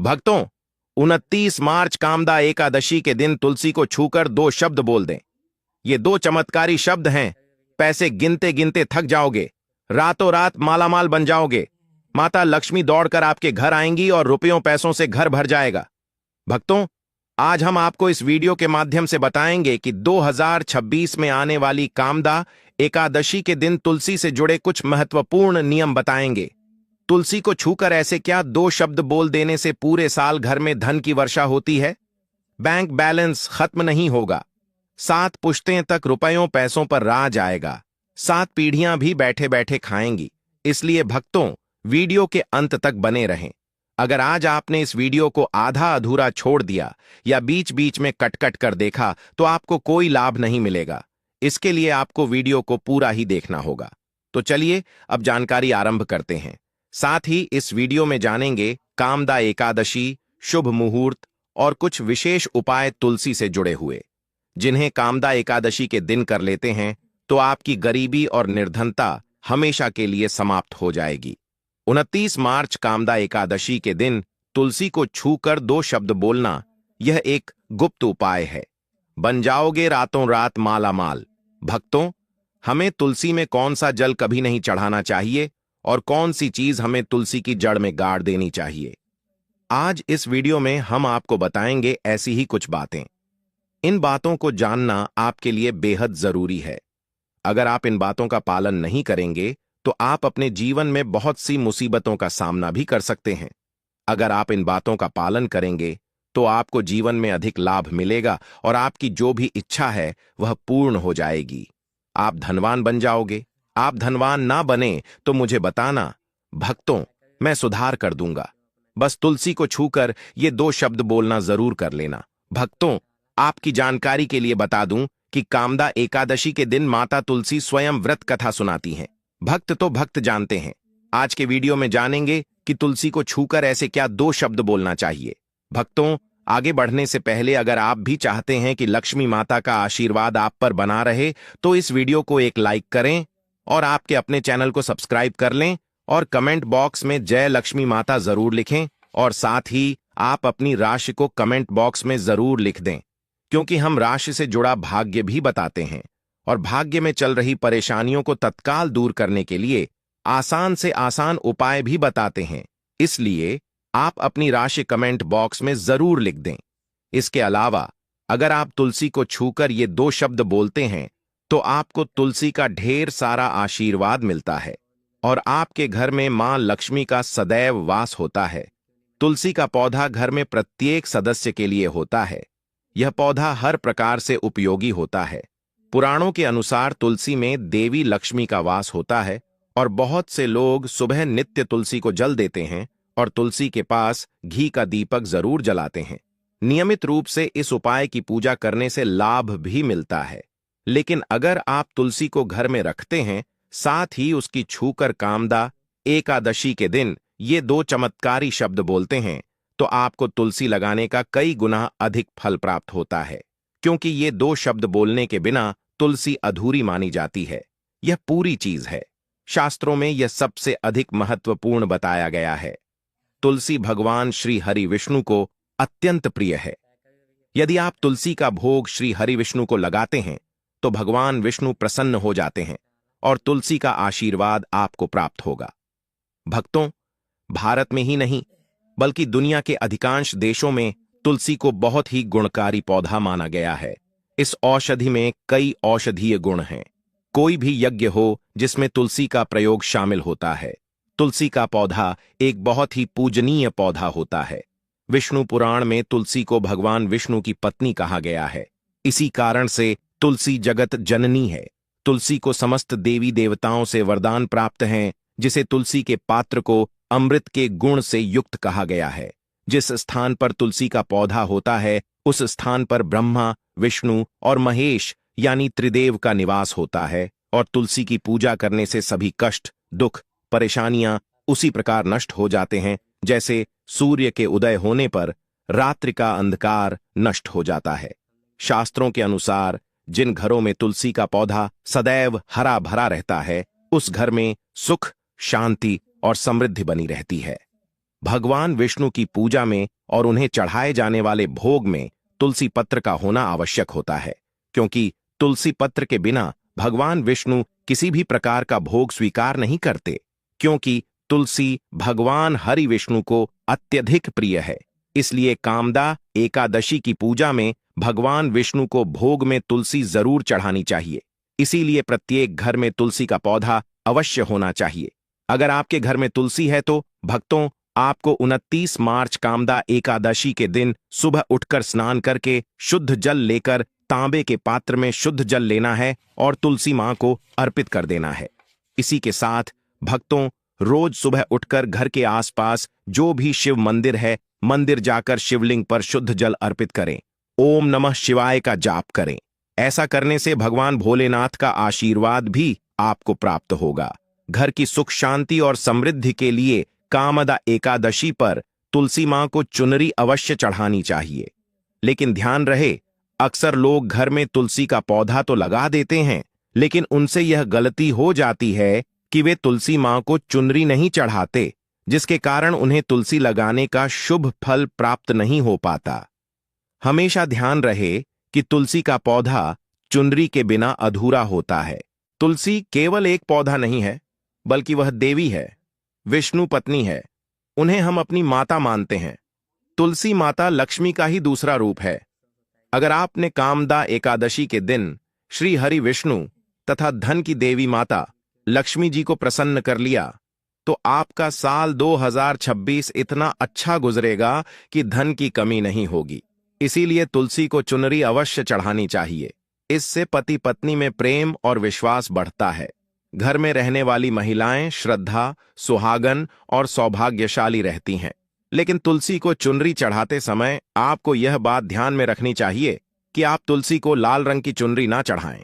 भक्तों, 29 मार्च कामदा एकादशी के दिन तुलसी को छूकर दो शब्द बोल दें। ये दो चमत्कारी शब्द हैं। पैसे गिनते गिनते थक जाओगे, रातों रात मालामाल बन जाओगे। माता लक्ष्मी दौड़कर आपके घर आएंगी और रुपयों पैसों से घर भर जाएगा। भक्तों, आज हम आपको इस वीडियो के माध्यम से बताएंगे कि 2026 में आने वाली कामदा एकादशी के दिन तुलसी से जुड़े कुछ महत्वपूर्ण नियम बताएंगे। तुलसी को छूकर ऐसे क्या दो शब्द बोल देने से पूरे साल घर में धन की वर्षा होती है? बैंक बैलेंस खत्म नहीं होगा, 7 पुश्तें तक रुपयों पैसों पर राज आएगा, 7 पीढ़ियां भी बैठे बैठे खाएंगी। इसलिए भक्तों, वीडियो के अंत तक बने रहें। अगर आज आपने इस वीडियो को आधा अधूरा छोड़ दिया या बीच बीच में कट कट कर देखा तो आपको कोई लाभ नहीं मिलेगा। इसके लिए आपको वीडियो को पूरा ही देखना होगा। तो चलिए अब जानकारी आरंभ करते हैं। साथ ही इस वीडियो में जानेंगे कामदा एकादशी, शुभ मुहूर्त और कुछ विशेष उपाय तुलसी से जुड़े हुए, जिन्हें कामदा एकादशी के दिन कर लेते हैं तो आपकी गरीबी और निर्धनता हमेशा के लिए समाप्त हो जाएगी। 29 मार्च कामदा एकादशी के दिन तुलसी को छूकर दो शब्द बोलना, यह एक गुप्त उपाय है। बन जाओगे रातों रात माला माल। भक्तों, हमें तुलसी में कौन सा जल कभी नहीं चढ़ाना चाहिए और कौन सी चीज हमें तुलसी की जड़ में गाड़ देनी चाहिए, आज इस वीडियो में हम आपको बताएंगे ऐसी ही कुछ बातें। इन बातों को जानना आपके लिए बेहद जरूरी है। अगर आप इन बातों का पालन नहीं करेंगे तो आप अपने जीवन में बहुत सी मुसीबतों का सामना भी कर सकते हैं। अगर आप इन बातों का पालन करेंगे तो आपको जीवन में अधिक लाभ मिलेगा और आपकी जो भी इच्छा है वह पूर्ण हो जाएगी। आप धनवान बन जाओगे। आप धनवान ना बने तो मुझे बताना, भक्तों, मैं सुधार कर दूंगा। बस तुलसी को छूकर ये दो शब्द बोलना जरूर कर लेना। भक्तों, आपकी जानकारी के लिए बता दूं कि कामदा एकादशी के दिन माता तुलसी स्वयं व्रत कथा सुनाती हैं। भक्त तो भक्त जानते हैं। आज के वीडियो में जानेंगे कि तुलसी को छूकर ऐसे क्या दो शब्द बोलना चाहिए। भक्तों, आगे बढ़ने से पहले अगर आप भी चाहते हैं कि लक्ष्मी माता का आशीर्वाद आप पर बना रहे तो इस वीडियो को एक लाइक करें और आपके अपने चैनल को सब्सक्राइब कर लें और कमेंट बॉक्स में जय लक्ष्मी माता जरूर लिखें और साथ ही आप अपनी राशि को कमेंट बॉक्स में जरूर लिख दें, क्योंकि हम राशि से जुड़ा भाग्य भी बताते हैं और भाग्य में चल रही परेशानियों को तत्काल दूर करने के लिए आसान से आसान उपाय भी बताते हैं। इसलिए आप अपनी राशि कमेंट बॉक्स में जरूर लिख दें। इसके अलावा अगर आप तुलसी को छूकर ये दो शब्द बोलते हैं तो आपको तुलसी का ढेर सारा आशीर्वाद मिलता है और आपके घर में मां लक्ष्मी का सदैव वास होता है। तुलसी का पौधा घर में प्रत्येक सदस्य के लिए होता है। यह पौधा हर प्रकार से उपयोगी होता है। पुराणों के अनुसार तुलसी में देवी लक्ष्मी का वास होता है और बहुत से लोग सुबह नित्य तुलसी को जल देते हैं और तुलसी के पास घी का दीपक जरूर जलाते हैं। नियमित रूप से इस उपाय की पूजा करने से लाभ भी मिलता है। लेकिन अगर आप तुलसी को घर में रखते हैं, साथ ही उसकी छूकर कामदा एकादशी के दिन ये दो चमत्कारी शब्द बोलते हैं, तो आपको तुलसी लगाने का कई गुना अधिक फल प्राप्त होता है, क्योंकि ये दो शब्द बोलने के बिना तुलसी अधूरी मानी जाती है। यह पूरी चीज है। शास्त्रों में यह सबसे अधिक महत्वपूर्ण बताया गया है। तुलसी भगवान श्री हरि विष्णु को अत्यंत प्रिय है। यदि आप तुलसी का भोग श्री हरि विष्णु को लगाते हैं तो भगवान विष्णु प्रसन्न हो जाते हैं और तुलसी का आशीर्वाद आपको प्राप्त होगा। भक्तों, भारत में ही नहीं बल्कि दुनिया के अधिकांश देशों में तुलसी को बहुत ही गुणकारी पौधा माना गया है। इस औषधि में कई औषधीय गुण हैं। कोई भी यज्ञ हो जिसमें तुलसी का प्रयोग शामिल होता है। तुलसी का पौधा एक बहुत ही पूजनीय पौधा होता है। विष्णु पुराण में तुलसी को भगवान विष्णु की पत्नी कहा गया है। इसी कारण से तुलसी जगत जननी है। तुलसी को समस्त देवी देवताओं से वरदान प्राप्त हैं, जिसे तुलसी के पात्र को अमृत के गुण से युक्त कहा गया है। जिस स्थान पर तुलसी का पौधा होता है उस स्थान पर ब्रह्मा, विष्णु और महेश यानी त्रिदेव का निवास होता है और तुलसी की पूजा करने से सभी कष्ट, दुख, परेशानियां उसी प्रकार नष्ट हो जाते हैं जैसे सूर्य के उदय होने पर रात्रि का अंधकार नष्ट हो जाता है। शास्त्रों के अनुसार जिन घरों में तुलसी का पौधा सदैव हरा भरा रहता है उस घर में सुख, शांति और समृद्धि बनी रहती है। भगवान विष्णु की पूजा में और उन्हें चढ़ाए जाने वाले भोग में तुलसी पत्र का होना आवश्यक होता है, क्योंकि तुलसी पत्र के बिना भगवान विष्णु किसी भी प्रकार का भोग स्वीकार नहीं करते, क्योंकि तुलसी भगवान हरि विष्णु को अत्यधिक प्रिय है। इसलिए कामदा एकादशी की पूजा में भगवान विष्णु को भोग में तुलसी जरूर चढ़ानी चाहिए। इसीलिए प्रत्येक घर में तुलसी का पौधा अवश्य होना चाहिए। अगर आपके घर में तुलसी है तो भक्तों, आपको 29 मार्च कामदा एकादशी के दिन सुबह उठकर स्नान करके शुद्ध जल लेकर तांबे के पात्र में शुद्ध जल लेना है और तुलसी मां को अर्पित कर देना है। इसी के साथ भक्तों, रोज सुबह उठकर घर के आसपास जो भी शिव मंदिर है, मंदिर जाकर शिवलिंग पर शुद्ध जल अर्पित करें, ओम नमः शिवाय का जाप करें। ऐसा करने से भगवान भोलेनाथ का आशीर्वाद भी आपको प्राप्त होगा। घर की सुख शांति और समृद्धि के लिए कामदा एकादशी पर तुलसी मां को चुनरी अवश्य चढ़ानी चाहिए। लेकिन ध्यान रहे, अक्सर लोग घर में तुलसी का पौधा तो लगा देते हैं, लेकिन उनसे यह गलती हो जाती है कि वे तुलसी मां को चुनरी नहीं चढ़ाते, जिसके कारण उन्हें तुलसी लगाने का शुभ फल प्राप्त नहीं हो पाता। हमेशा ध्यान रहे कि तुलसी का पौधा चुनरी के बिना अधूरा होता है। तुलसी केवल एक पौधा नहीं है, बल्कि वह देवी है, विष्णु पत्नी है। उन्हें हम अपनी माता मानते हैं। तुलसी माता लक्ष्मी का ही दूसरा रूप है। अगर आपने कामदा एकादशी के दिन श्री हरि विष्णु तथा धन की देवी माता लक्ष्मी जी को प्रसन्न कर लिया, तो आपका साल 2026 इतना अच्छा गुजरेगा कि धन की कमी नहीं होगी। इसीलिए तुलसी को चुनरी अवश्य चढ़ानी चाहिए। इससे पति पत्नी में प्रेम और विश्वास बढ़ता है। घर में रहने वाली महिलाएं श्रद्धा, सुहागन और सौभाग्यशाली रहती हैं। लेकिन तुलसी को चुनरी चढ़ाते समय आपको यह बात ध्यान में रखनी चाहिए कि आप तुलसी को लाल रंग की चुनरी ना चढ़ाएं।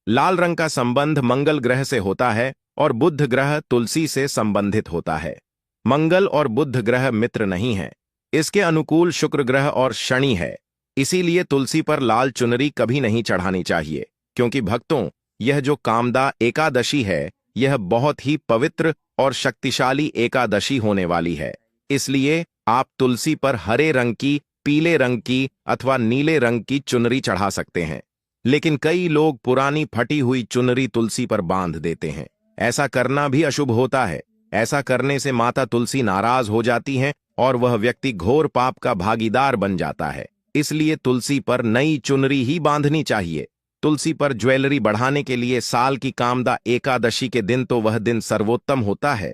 लाल रंग का संबंध मंगल ग्रह से होता है और बुध ग्रह तुलसी से संबंधित होता है। मंगल और बुध ग्रह मित्र नहीं है। इसके अनुकूल शुक्र ग्रह और शनि है। इसीलिए तुलसी पर लाल चुनरी कभी नहीं चढ़ानी चाहिए, क्योंकि भक्तों, यह जो कामदा एकादशी है, यह बहुत ही पवित्र और शक्तिशाली एकादशी होने वाली है। इसलिए आप तुलसी पर हरे रंग की, पीले रंग की अथवा नीले रंग की चुनरी चढ़ा सकते हैं। लेकिन कई लोग पुरानी फटी हुई चुनरी तुलसी पर बांध देते हैं। ऐसा करना भी अशुभ होता है। ऐसा करने से माता तुलसी नाराज हो जाती हैं और वह व्यक्ति घोर पाप का भागीदार बन जाता है। इसलिए तुलसी पर नई चुनरी ही बांधनी चाहिए। तुलसी पर ज्वेलरी बढ़ाने के लिए साल की कामदा एकादशी के दिन तो वह दिन सर्वोत्तम होता है।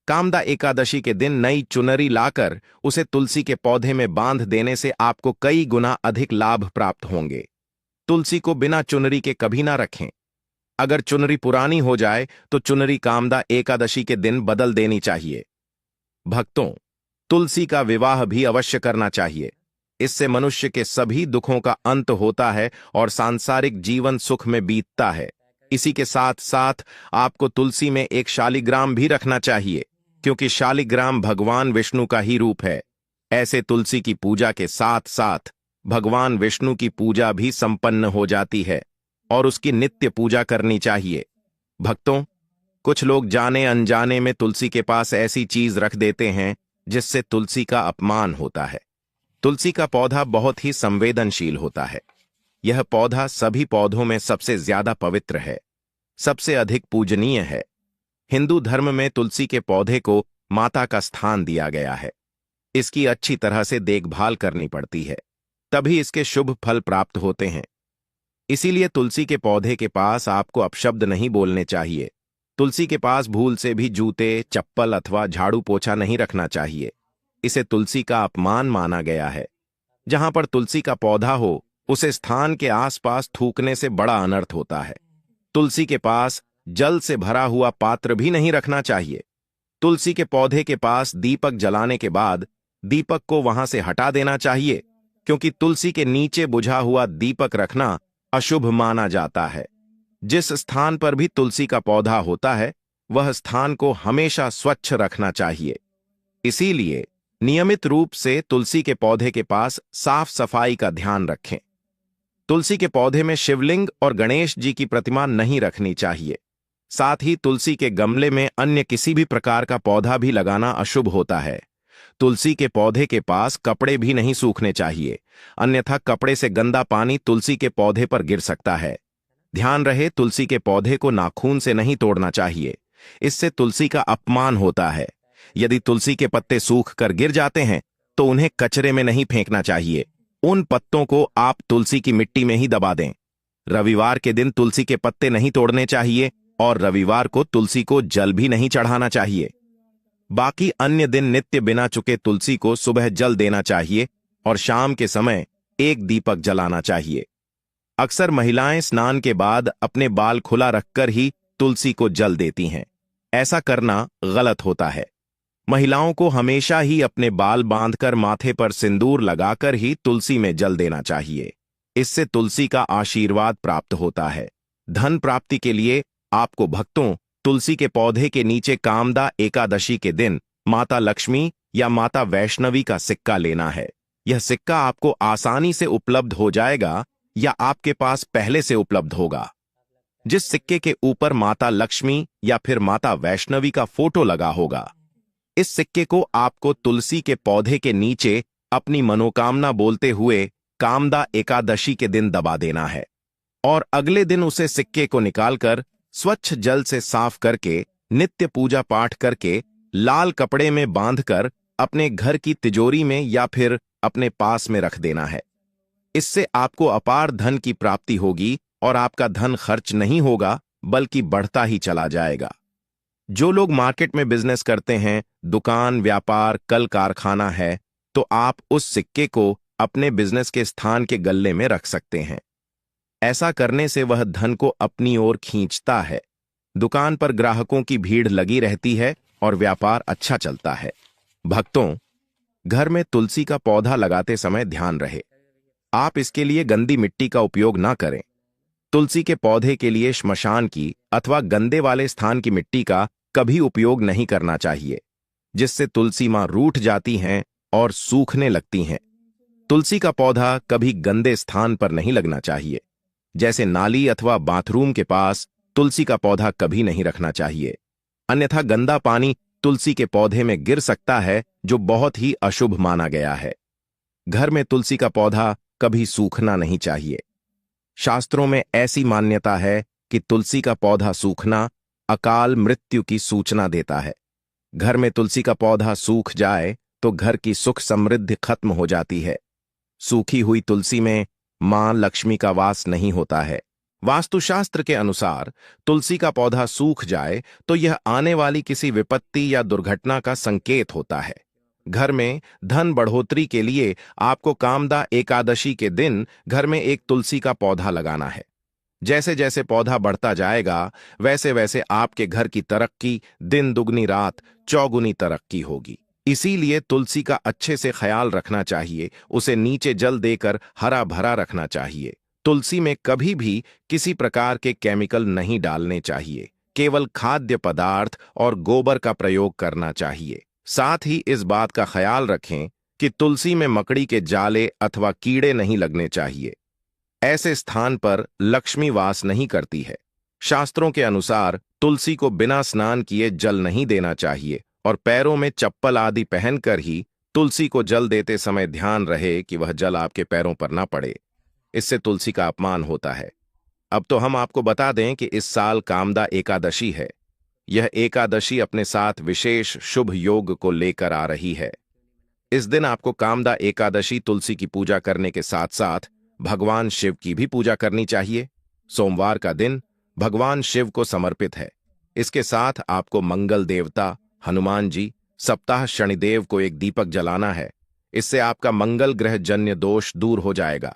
कामदा एकादशी के दिन नई चुनरी लाकर उसे तुलसी के पौधे में बांध देने से आपको कई गुना अधिक लाभ प्राप्त होंगे। तुलसी को बिना चुनरी के कभी ना रखें। अगर चुनरी पुरानी हो जाए तो चुनरी कामदा एकादशी के दिन बदल देनी चाहिए। भक्तों, तुलसी का विवाह भी अवश्य करना चाहिए। इससे मनुष्य के सभी दुखों का अंत होता है और सांसारिक जीवन सुख में बीतता है। इसी के साथ साथ आपको तुलसी में एक शालिग्राम भी रखना चाहिए, क्योंकि शालिग्राम भगवान विष्णु का ही रूप है। ऐसे तुलसी की पूजा के साथ साथ भगवान विष्णु की पूजा भी संपन्न हो जाती है और उसकी नित्य पूजा करनी चाहिए। भक्तों, कुछ लोग जाने अनजाने में तुलसी के पास ऐसी चीज रख देते हैं जिससे तुलसी का अपमान होता है। तुलसी का पौधा बहुत ही संवेदनशील होता है। यह पौधा सभी पौधों में सबसे ज्यादा पवित्र है, सबसे अधिक पूजनीय है। हिंदू धर्म में तुलसी के पौधे को माता का स्थान दिया गया है। इसकी अच्छी तरह से देखभाल करनी पड़ती है, तभी इसके शुभ फल प्राप्त होते हैं। इसीलिए तुलसी के पौधे के पास आपको अपशब्द नहीं बोलने चाहिए। तुलसी के पास भूल से भी जूते, चप्पल अथवा झाड़ू पोछा नहीं रखना चाहिए। इसे तुलसी का अपमान माना गया है। जहां पर तुलसी का पौधा हो, उसे स्थान के आसपास थूकने से बड़ा अनर्थ होता है। तुलसी के पास जल से भरा हुआ पात्र भी नहीं रखना चाहिए। तुलसी के पौधे के पास दीपक जलाने के बाद दीपक को वहां से हटा देना चाहिए, क्योंकि तुलसी के नीचे बुझा हुआ दीपक रखना अशुभ माना जाता है। जिस स्थान पर भी तुलसी का पौधा होता है, वह स्थान को हमेशा स्वच्छ रखना चाहिए। इसीलिए नियमित रूप से तुलसी के पौधे के पास साफ सफाई का ध्यान रखें। तुलसी के पौधे में शिवलिंग और गणेश जी की प्रतिमा नहीं रखनी चाहिए। साथ ही तुलसी के गमले में अन्य किसी भी प्रकार का पौधा भी लगाना अशुभ होता है। तुलसी के पौधे के पास कपड़े भी नहीं सूखने चाहिए, अन्यथा कपड़े से गंदा पानी तुलसी के पौधे पर गिर सकता है। ध्यान रहे, तुलसी के पौधे को नाखून से नहीं तोड़ना चाहिए, इससे तुलसी का अपमान होता है। यदि तुलसी के पत्ते सूख कर गिर जाते हैं तो उन्हें कचरे में नहीं फेंकना चाहिए, उन पत्तों को आप तुलसी की मिट्टी में ही दबा दें। रविवार के दिन तुलसी के पत्ते नहीं तोड़ने चाहिए और रविवार को तुलसी को जल भी नहीं चढ़ाना चाहिए। बाकी अन्य दिन नित्य बिना चुके तुलसी को सुबह जल देना चाहिए और शाम के समय एक दीपक जलाना चाहिए। अक्सर महिलाएं स्नान के बाद अपने बाल खुला रखकर ही तुलसी को जल देती हैं। ऐसा करना गलत होता है। महिलाओं को हमेशा ही अपने बाल बांधकर माथे पर सिंदूर लगाकर ही तुलसी में जल देना चाहिए। इससे तुलसी का आशीर्वाद प्राप्त होता है। धन प्राप्ति के लिए आपको भक्तों तुलसी के पौधे के नीचे कामदा एकादशी के दिन माता लक्ष्मी या माता वैष्णवी का सिक्का लेना है। यह सिक्का आपको आसानी से उपलब्ध हो जाएगा या आपके पास पहले से उपलब्ध होगा। जिस सिक्के के ऊपर माता लक्ष्मी या फिर माता वैष्णवी का फोटो लगा होगा, इस सिक्के को आपको तुलसी के पौधे के नीचे अपनी मनोकामना बोलते हुए कामदा एकादशी के दिन दबा देना है और अगले दिन उसे सिक्के को निकालकर स्वच्छ जल से साफ करके नित्य पूजा पाठ करके लाल कपड़े में बांधकर अपने घर की तिजोरी में या फिर अपने पास में रख देना है। इससे आपको अपार धन की प्राप्ति होगी और आपका धन खर्च नहीं होगा बल्कि बढ़ता ही चला जाएगा। जो लोग मार्केट में बिजनेस करते हैं, दुकान, व्यापार, कल कारखाना है, तो आप उस सिक्के को अपने बिजनेस के स्थान के गल्ले में रख सकते हैं। ऐसा करने से वह धन को अपनी ओर खींचता है। दुकान पर ग्राहकों की भीड़ लगी रहती है और व्यापार अच्छा चलता है। भक्तों, घर में तुलसी का पौधा लगाते समय ध्यान रहे, आप इसके लिए गंदी मिट्टी का उपयोग ना करें। तुलसी के पौधे के लिए श्मशान की अथवा गंदे वाले स्थान की मिट्टी का कभी उपयोग नहीं करना चाहिए, जिससे तुलसी मां रूठ जाती हैं और सूखने लगती हैं। तुलसी का पौधा कभी गंदे स्थान पर नहीं लगना चाहिए, जैसे नाली अथवा बाथरूम के पास तुलसी का पौधा कभी नहीं रखना चाहिए, अन्यथा गंदा पानी तुलसी के पौधे में गिर सकता है, जो बहुत ही अशुभ माना गया है। घर में तुलसी का पौधा कभी सूखना नहीं चाहिए। शास्त्रों में ऐसी मान्यता है कि तुलसी का पौधा सूखना अकाल मृत्यु की सूचना देता है। घर में तुलसी का पौधा सूख जाए तो घर की सुख समृद्धि खत्म हो जाती है। सूखी हुई तुलसी में मां लक्ष्मी का वास नहीं होता है। वास्तुशास्त्र के अनुसार तुलसी का पौधा सूख जाए तो यह आने वाली किसी विपत्ति या दुर्घटना का संकेत होता है। घर में धन बढ़ोतरी के लिए आपको कामदा एकादशी के दिन घर में एक तुलसी का पौधा लगाना है। जैसे जैसे पौधा बढ़ता जाएगा वैसे वैसे आपके घर की तरक्की दिन दुगनी रात चौगुनी तरक्की होगी। इसीलिए तुलसी का अच्छे से ख्याल रखना चाहिए, उसे नीचे जल देकर हरा भरा रखना चाहिए। तुलसी में कभी भी किसी प्रकार के केमिकल नहीं डालने चाहिए, केवल खाद्य पदार्थ और गोबर का प्रयोग करना चाहिए। साथ ही इस बात का ख्याल रखें कि तुलसी में मकड़ी के जाले अथवा कीड़े नहीं लगने चाहिए। ऐसे स्थान पर लक्ष्मी वास नहीं करती है। शास्त्रों के अनुसार तुलसी को बिना स्नान किए जल नहीं देना चाहिए और पैरों में चप्पल आदि पहनकर ही तुलसी को जल देते समय ध्यान रहे कि वह जल आपके पैरों पर न पड़े, इससे तुलसी का अपमान होता है। अब तो हम आपको बता दें कि इस साल कामदा एकादशी है। यह एकादशी अपने साथ विशेष शुभ योग को लेकर आ रही है। इस दिन आपको कामदा एकादशी तुलसी की पूजा करने के साथ साथ भगवान शिव की भी पूजा करनी चाहिए। सोमवार का दिन भगवान शिव को समर्पित है। इसके साथ आपको मंगल देवता हनुमान जी, सप्ताह शनिदेव को एक दीपक जलाना है। इससे आपका मंगल ग्रह जन्य दोष दूर हो जाएगा।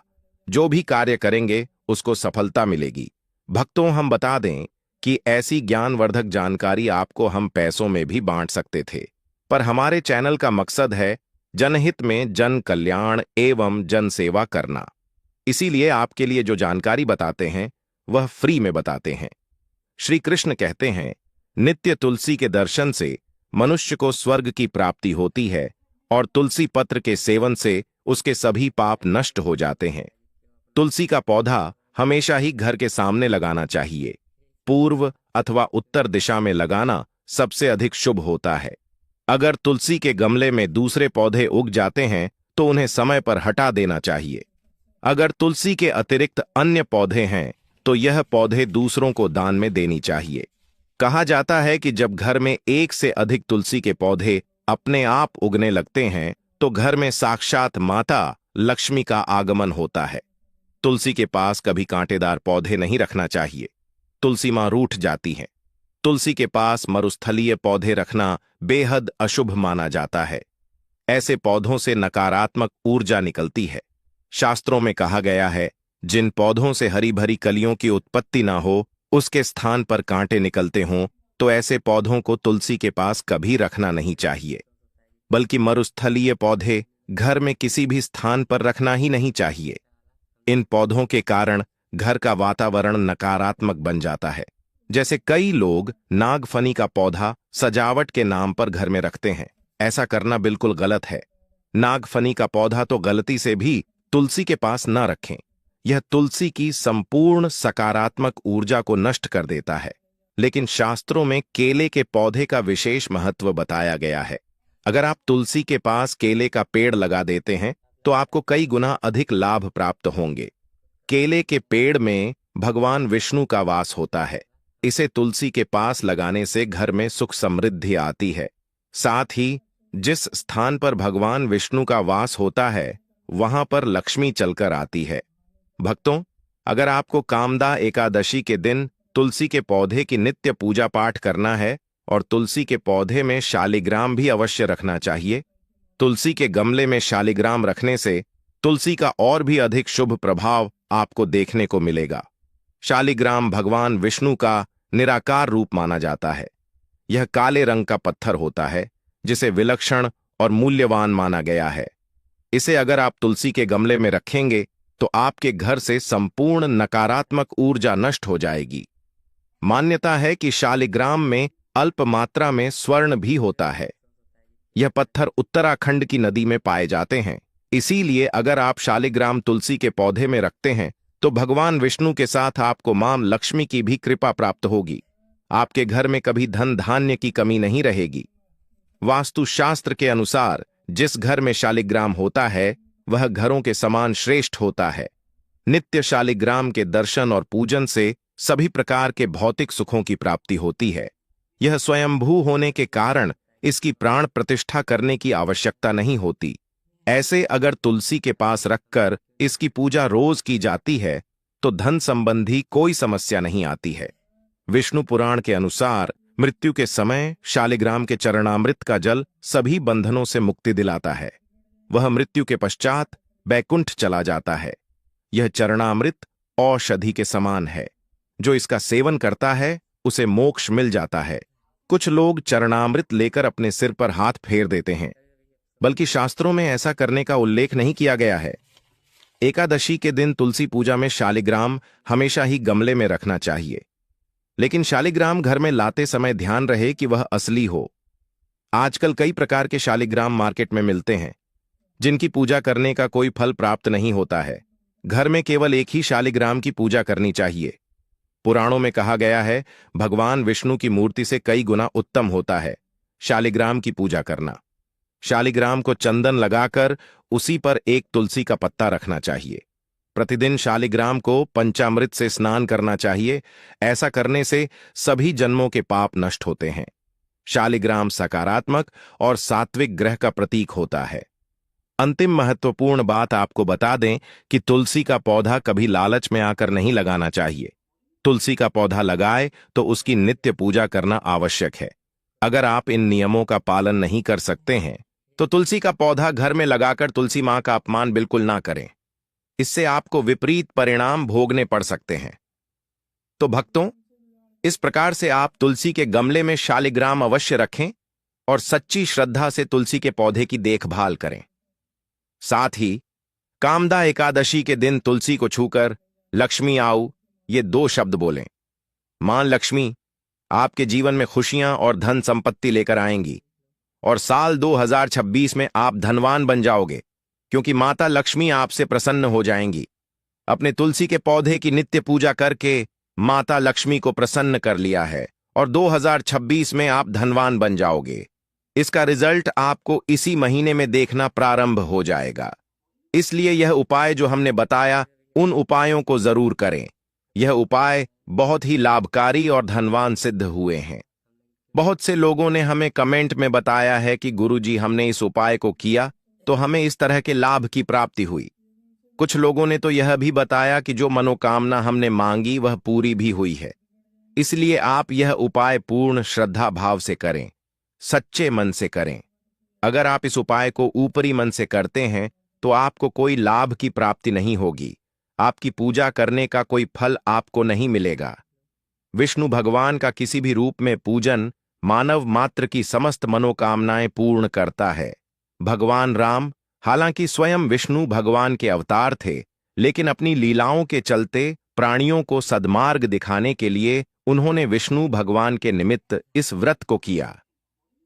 जो भी कार्य करेंगे उसको सफलता मिलेगी। भक्तों, हम बता दें कि ऐसी ज्ञानवर्धक जानकारी आपको हम पैसों में भी बांट सकते थे, पर हमारे चैनल का मकसद है जनहित में जन कल्याण एवं जन सेवा करना। इसीलिए आपके लिए जो जानकारी बताते हैं वह फ्री में बताते हैं। श्री कृष्ण कहते हैं, नित्य तुलसी के दर्शन से मनुष्य को स्वर्ग की प्राप्ति होती है और तुलसी पत्र के सेवन से उसके सभी पाप नष्ट हो जाते हैं। तुलसी का पौधा हमेशा ही घर के सामने लगाना चाहिए। पूर्व अथवा उत्तर दिशा में लगाना सबसे अधिक शुभ होता है। अगर तुलसी के गमले में दूसरे पौधे उग जाते हैं तो उन्हें समय पर हटा देना चाहिए। अगर तुलसी के अतिरिक्त अन्य पौधे हैं तो यह पौधे दूसरों को दान में देनी चाहिए। कहा जाता है कि जब घर में एक से अधिक तुलसी के पौधे अपने आप उगने लगते हैं तो घर में साक्षात माता लक्ष्मी का आगमन होता है। तुलसी के पास कभी कांटेदार पौधे नहीं रखना चाहिए, तुलसी मां रूठ जाती हैं। तुलसी के पास मरुस्थलीय पौधे रखना बेहद अशुभ माना जाता है। ऐसे पौधों से नकारात्मक ऊर्जा निकलती है। शास्त्रों में कहा गया है, जिन पौधों से हरी भरी कलियों की उत्पत्ति ना हो, उसके स्थान पर कांटे निकलते हों, तो ऐसे पौधों को तुलसी के पास कभी रखना नहीं चाहिए। बल्कि मरुस्थलीय पौधे घर में किसी भी स्थान पर रखना ही नहीं चाहिए। इन पौधों के कारण घर का वातावरण नकारात्मक बन जाता है। जैसे कई लोग नागफनी का पौधा सजावट के नाम पर घर में रखते हैं। ऐसा करना बिल्कुल गलत है। नागफनी का पौधा तो गलती से भी तुलसी के पास न रखें। यह तुलसी की संपूर्ण सकारात्मक ऊर्जा को नष्ट कर देता है। लेकिन शास्त्रों में केले के पौधे का विशेष महत्व बताया गया है। अगर आप तुलसी के पास केले का पेड़ लगा देते हैं तो आपको कई गुना अधिक लाभ प्राप्त होंगे। केले के पेड़ में भगवान विष्णु का वास होता है। इसे तुलसी के पास लगाने से घर में सुख समृद्धि आती है। साथ ही जिस स्थान पर भगवान विष्णु का वास होता है वहां पर लक्ष्मी चलकर आती है। भक्तों, अगर आपको कामदा एकादशी के दिन तुलसी के पौधे की नित्य पूजा पाठ करना है और तुलसी के पौधे में शालिग्राम भी अवश्य रखना चाहिए। तुलसी के गमले में शालिग्राम रखने से तुलसी का और भी अधिक शुभ प्रभाव आपको देखने को मिलेगा। शालिग्राम भगवान विष्णु का निराकार रूप माना जाता है। यह काले रंग का पत्थर होता है जिसे विलक्षण और मूल्यवान माना गया है। इसे अगर आप तुलसी के गमले में रखेंगे तो आपके घर से संपूर्ण नकारात्मक ऊर्जा नष्ट हो जाएगी। मान्यता है कि शालिग्राम में अल्प मात्रा में स्वर्ण भी होता है। यह पत्थर उत्तराखंड की नदी में पाए जाते हैं। इसीलिए अगर आप शालिग्राम तुलसी के पौधे में रखते हैं तो भगवान विष्णु के साथ आपको मां लक्ष्मी की भी कृपा प्राप्त होगी। आपके घर में कभी धन धान्य की कमी नहीं रहेगी। वास्तुशास्त्र के अनुसार जिस घर में शालिग्राम होता है वह घरों के समान श्रेष्ठ होता है। नित्य शालिग्राम के दर्शन और पूजन से सभी प्रकार के भौतिक सुखों की प्राप्ति होती है। यह स्वयंभू होने के कारण इसकी प्राण प्रतिष्ठा करने की आवश्यकता नहीं होती। ऐसे अगर तुलसी के पास रखकर इसकी पूजा रोज की जाती है तो धन संबंधी कोई समस्या नहीं आती है। विष्णु पुराण के अनुसार मृत्यु के समय शालिग्राम के चरणामृत का जल सभी बंधनों से मुक्ति दिलाता है। वह मृत्यु के पश्चात बैकुंठ चला जाता है। यह चरणामृत औषधि के समान है। जो इसका सेवन करता है उसे मोक्ष मिल जाता है। कुछ लोग चरणामृत लेकर अपने सिर पर हाथ फेर देते हैं, बल्कि शास्त्रों में ऐसा करने का उल्लेख नहीं किया गया है। एकादशी के दिन तुलसी पूजा में शालिग्राम हमेशा ही गमले में रखना चाहिए। लेकिन शालिग्राम घर में लाते समय ध्यान रहे कि वह असली हो। आजकल कई प्रकार के शालिग्राम मार्केट में मिलते हैं जिनकी पूजा करने का कोई फल प्राप्त नहीं होता है। घर में केवल एक ही शालिग्राम की पूजा करनी चाहिए। पुराणों में कहा गया है, भगवान विष्णु की मूर्ति से कई गुना उत्तम होता है शालिग्राम की पूजा करना। शालिग्राम को चंदन लगाकर उसी पर एक तुलसी का पत्ता रखना चाहिए। प्रतिदिन शालिग्राम को पंचामृत से स्नान करना चाहिए। ऐसा करने से सभी जन्मों के पाप नष्ट होते हैं। शालिग्राम सकारात्मक और सात्विक ग्रह का प्रतीक होता है। अंतिम महत्वपूर्ण बात आपको बता दें कि तुलसी का पौधा कभी लालच में आकर नहीं लगाना चाहिए। तुलसी का पौधा लगाए तो उसकी नित्य पूजा करना आवश्यक है। अगर आप इन नियमों का पालन नहीं कर सकते हैं तो तुलसी का पौधा घर में लगाकर तुलसी मां का अपमान बिल्कुल ना करें। इससे आपको विपरीत परिणाम भोगने पड़ सकते हैं। तो भक्तों, इस प्रकार से आप तुलसी के गमले में शालिग्राम अवश्य रखें और सच्ची श्रद्धा से तुलसी के पौधे की देखभाल करें। साथ ही कामदा एकादशी के दिन तुलसी को छूकर लक्ष्मी आऊ ये 2 शब्द बोलें। मां लक्ष्मी आपके जीवन में खुशियां और धन संपत्ति लेकर आएंगी और साल 2026 में आप धनवान बन जाओगे, क्योंकि माता लक्ष्मी आपसे प्रसन्न हो जाएंगी। अपने तुलसी के पौधे की नित्य पूजा करके माता लक्ष्मी को प्रसन्न कर लिया है और 2026 में आप धनवान बन जाओगे। इसका रिजल्ट आपको इसी महीने में देखना प्रारंभ हो जाएगा। इसलिए यह उपाय जो हमने बताया, उन उपायों को जरूर करें। यह उपाय बहुत ही लाभकारी और धनवान सिद्ध हुए हैं। बहुत से लोगों ने हमें कमेंट में बताया है कि गुरुजी, हमने इस उपाय को किया तो हमें इस तरह के लाभ की प्राप्ति हुई। कुछ लोगों ने तो यह भी बताया कि जो मनोकामना हमने मांगी वह पूरी भी हुई है। इसलिए आप यह उपाय पूर्ण श्रद्धा भाव से करें, सच्चे मन से करें। अगर आप इस उपाय को ऊपरी मन से करते हैं तो आपको कोई लाभ की प्राप्ति नहीं होगी, आपकी पूजा करने का कोई फल आपको नहीं मिलेगा। विष्णु भगवान का किसी भी रूप में पूजन मानव मात्र की समस्त मनोकामनाएं पूर्ण करता है। भगवान राम हालांकि स्वयं विष्णु भगवान के अवतार थे, लेकिन अपनी लीलाओं के चलते प्राणियों को सद्मार्ग दिखाने के लिए उन्होंने विष्णु भगवान के निमित्त इस व्रत को किया।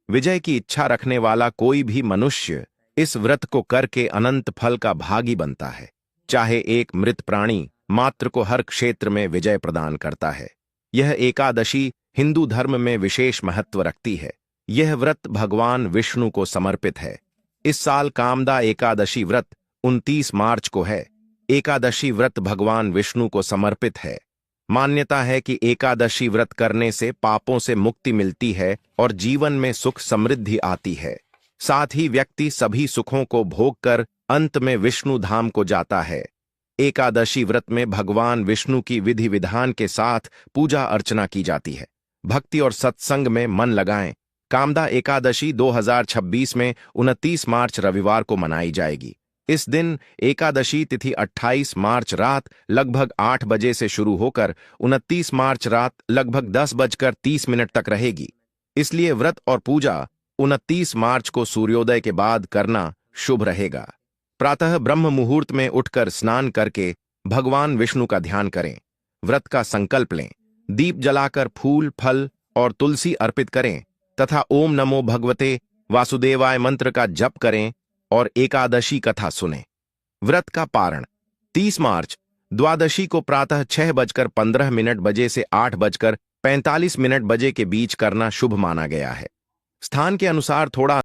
विजय की इच्छा रखने वाला कोई भी मनुष्य इस व्रत को करके अनंत फल का भागी बनता है। चाहे एक मृत प्राणी मात्र को हर क्षेत्र में विजय प्रदान करता है। यह एकादशी हिंदू धर्म में विशेष महत्व रखती है। यह व्रत भगवान विष्णु को समर्पित है। इस साल कामदा एकादशी व्रत 29 मार्च को है। एकादशी व्रत भगवान विष्णु को समर्पित है। मान्यता है कि एकादशी व्रत करने से पापों से मुक्ति मिलती है और जीवन में सुख समृद्धि आती है। साथ ही व्यक्ति सभी सुखों को भोगकर अंत में विष्णु धाम को जाता है। एकादशी व्रत में भगवान विष्णु की विधि विधान के साथ पूजा अर्चना की जाती है। भक्ति और सत्संग में मन लगाएं। कामदा एकादशी 2026 में 29 मार्च रविवार को मनाई जाएगी। इस दिन एकादशी तिथि 28 मार्च रात लगभग 8 बजे से शुरू होकर 29 मार्च रात लगभग 10:30 तक रहेगी। इसलिए व्रत और पूजा 29 मार्च को सूर्योदय के बाद करना शुभ रहेगा। प्रातः ब्रह्म मुहूर्त में उठकर स्नान करके भगवान विष्णु का ध्यान करें। व्रत का संकल्प लें। दीप जलाकर फूल, फल और तुलसी अर्पित करें तथा ओम नमो भगवते वासुदेवाय मंत्र का जप करें और एकादशी कथा सुनें। व्रत का पारण 30 मार्च द्वादशी को प्रातः 6:15 बजे से 8:45 बजे के बीच करना शुभ माना गया है। स्थान के अनुसार थोड़ा